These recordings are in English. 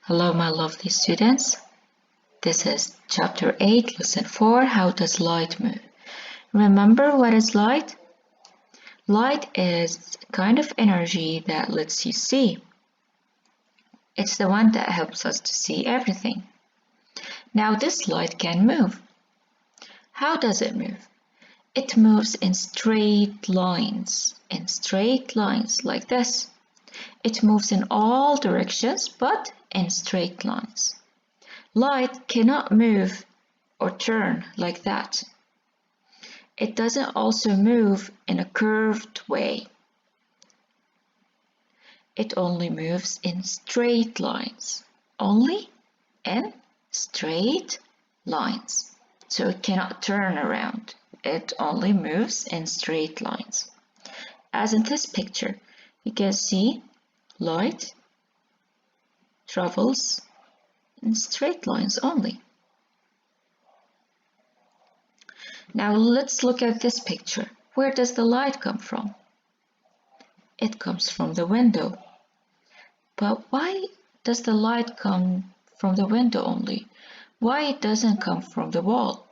Hello, my lovely students. This is Chapter 8, Lesson 4, How Does Light Move? Remember what is light? Light is kind of energy that lets you see. It's the one that helps us to see everything. Now this light can move. How does it move? It moves in straight lines like this. It moves in all directions but in straight lines. Light cannot move or turn like that. It doesn't also move in a curved way. It only moves in straight lines. Only in straight lines. So it cannot turn around. It only moves in straight lines. As in this picture, you can see light travels in straight lines only. Now let's look at this picture. Where does the light come from? It comes from the window. But why does the light come from the window only? Why it doesn't come from the wall?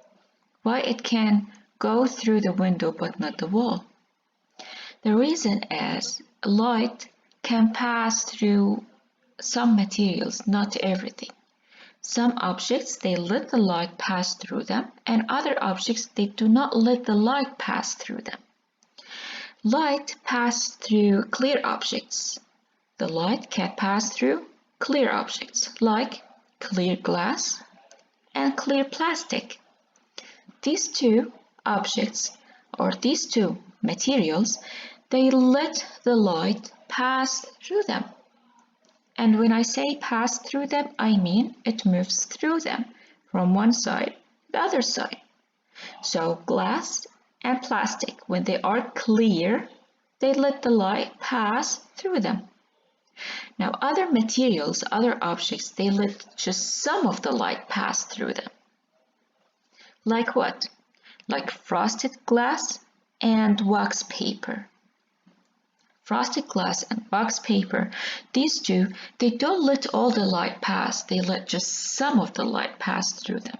Why it can go through the window but not the wall? The reason is light can pass through some materials, not everything. Some objects, they let the light pass through them, and other objects, they do not let the light pass through them. Light passes through clear objects. The light can pass through clear objects, like clear glass and clear plastic. These two objects, or these two materials, they let the light pass through them. And when I say pass through them, I mean it moves through them from one side to the other side. So glass and plastic, when they are clear, they let the light pass through them. Now other materials, other objects, they let just some of the light pass through them. Like what? Like frosted glass and wax paper. Frosted glass and wax paper, these two, they don't let all the light pass, they let just some of the light pass through them.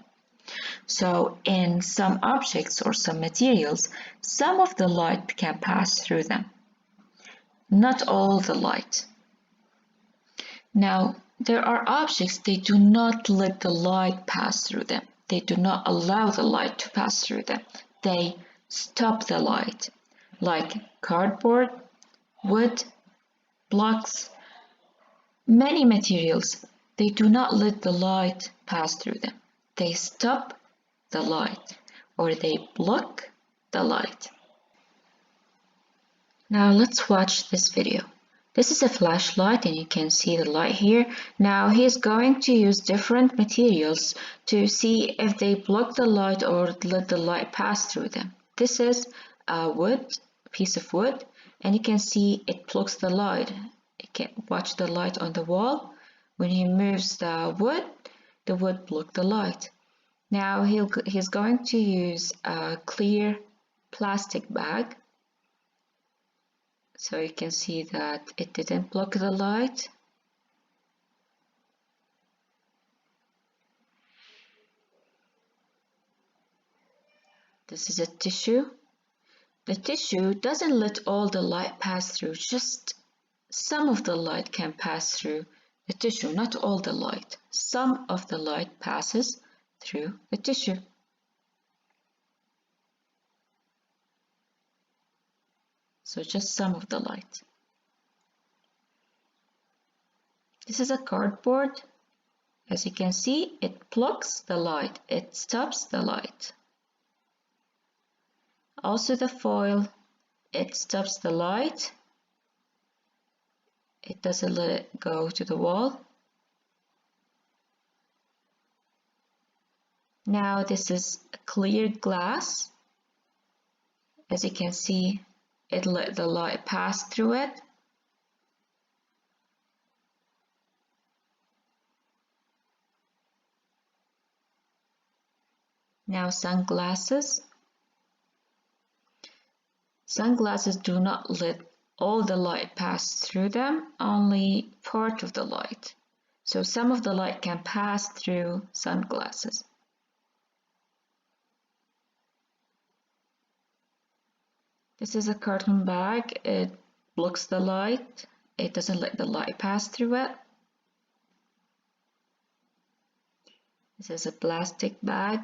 So in some objects or some materials, some of the light can pass through them, not all the light. Now, there are objects, they do not let the light pass through them. They do not allow the light to pass through them. They stop the light, like cardboard, wood, blocks, many materials, they do not let the light pass through them. They stop the light or they block the light. Now let's watch this video. This is a flashlight and you can see the light here. Now he's going to use different materials to see if they block the light or let the light pass through them. This is a piece of wood. And you can see it blocks the light. You can watch the light on the wall. When he moves the wood blocks the light. Now he's going to use a clear plastic bag. So you can see that it didn't block the light. This is a tissue. The tissue doesn't let all the light pass through, just some of the light can pass through the tissue, not all the light. Some of the light passes through the tissue. So just some of the light. This is a cardboard. As you can see, it blocks the light, it stops the light. Also the foil, it stops the light. It doesn't let it go to the wall. Now this is clear glass. As you can see, it let the light pass through it. Now sunglasses. Sunglasses do not let all the light pass through them, only part of the light. So some of the light can pass through sunglasses. This is a carton bag. It blocks the light. It doesn't let the light pass through it. This is a plastic bag.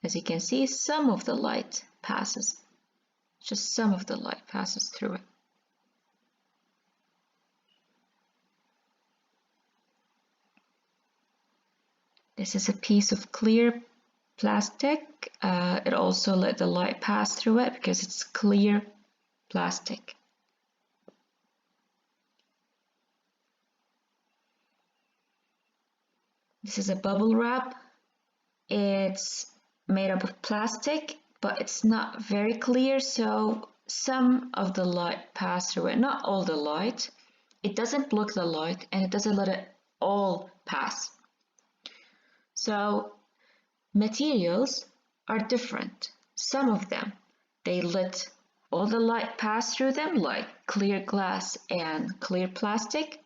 As you can see, some of the light passes. Just some of the light passes through it. This is a piece of clear plastic. It also let the light pass through it because it's clear plastic. This is a bubble wrap. It's made up of plastic, but it's not very clear, so some of the light pass through it, not all the light. It doesn't block the light and it doesn't let it all pass. So materials are different. Some of them, they let all the light pass through them, like clear glass and clear plastic.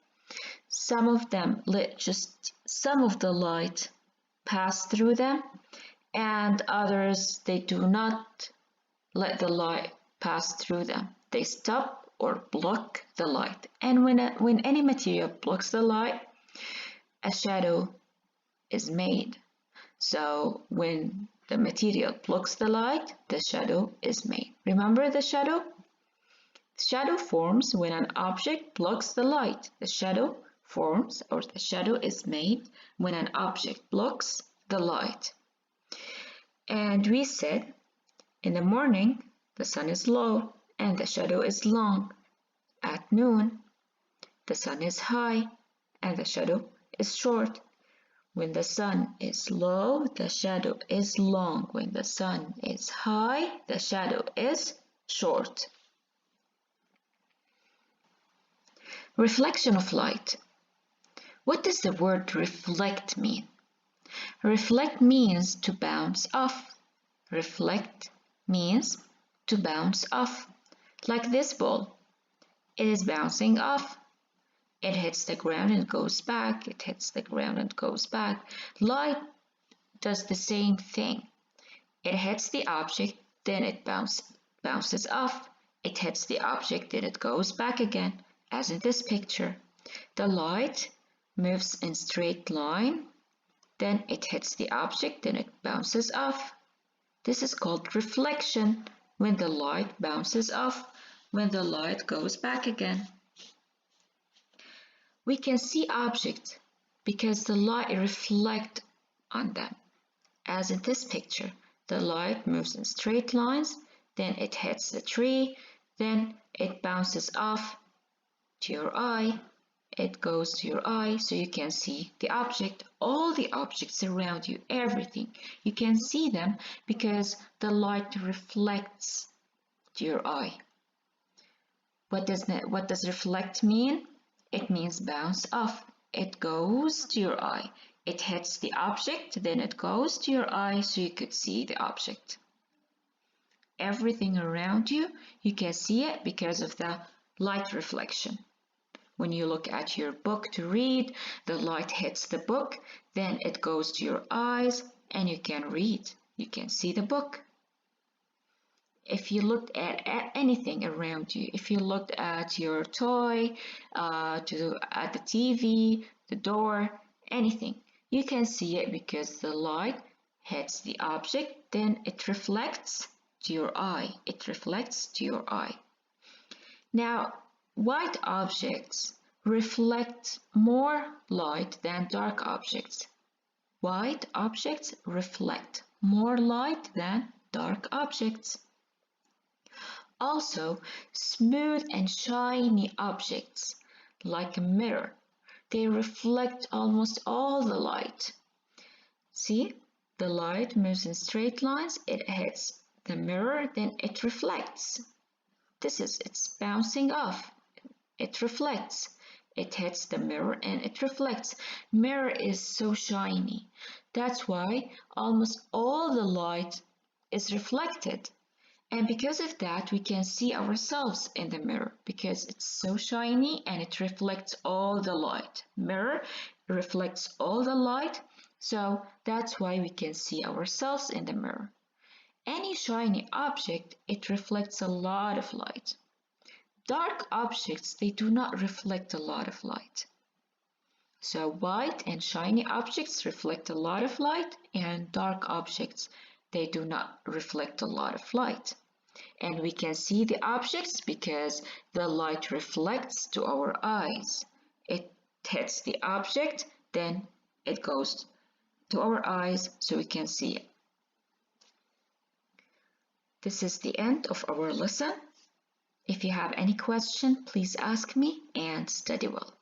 Some of them let just some of the light pass through them, and others, they do not let the light pass through them. They stop or block the light. And when any material blocks the light, a shadow is made. So when the material blocks the light, the shadow is made. Remember the shadow? Shadow forms when an object blocks the light. The shadow forms, or the shadow is made when an object blocks the light. And we said in the morning the sun is low and the shadow is long. At noon the sun is high and the shadow is short. When the sun is low, the shadow is long. When the sun is high, the shadow is short. Reflection of light. What does the word reflect mean? Reflect means to bounce off. Reflect means to bounce off. Like this ball. It is bouncing off. It hits the ground and goes back. It hits the ground and goes back. Light does the same thing. It hits the object, then it bounces off. It hits the object, then it goes back again, as in this picture. The light moves in straight line, then it hits the object, then it bounces off. This is called reflection, when the light bounces off, when the light goes back again. We can see objects because the light reflects on them. As in this picture, the light moves in straight lines, then it hits the tree, then it bounces off to your eye, it goes to your eye, so you can see the object, all the objects around you, everything. You can see them because the light reflects to your eye. What does reflect mean? It means bounce off. It goes to your eye. It hits the object, then it goes to your eye so you could see the object. Everything around you, you can see it because of the light reflection. When you look at your book to read, the light hits the book, then it goes to your eyes and you can read. You can see the book. If you looked at anything around you, if you looked at your toy, at the TV, the door, anything, you can see it because the light hits the object, then it reflects to your eye. It reflects to your eye. Now, white objects reflect more light than dark objects. White objects reflect more light than dark objects. Also, smooth and shiny objects, like a mirror, they reflect almost all the light. See, the light moves in straight lines, it hits the mirror, then it reflects. It's bouncing off. It reflects. It hits the mirror and it reflects. Mirror is so shiny. That's why almost all the light is reflected. And because of that, we can see ourselves in the mirror because it's so shiny and it reflects all the light. Mirror reflects all the light, so that's why we can see ourselves in the mirror. Any shiny object, it reflects a lot of light. Dark objects, they do not reflect a lot of light. So white and shiny objects reflect a lot of light, and dark objects, they do not reflect a lot of light. And we can see the objects because the light reflects to our eyes. It hits the object, then it goes to our eyes so we can see it. This is the end of our lesson. If you have any question, please ask me and study well.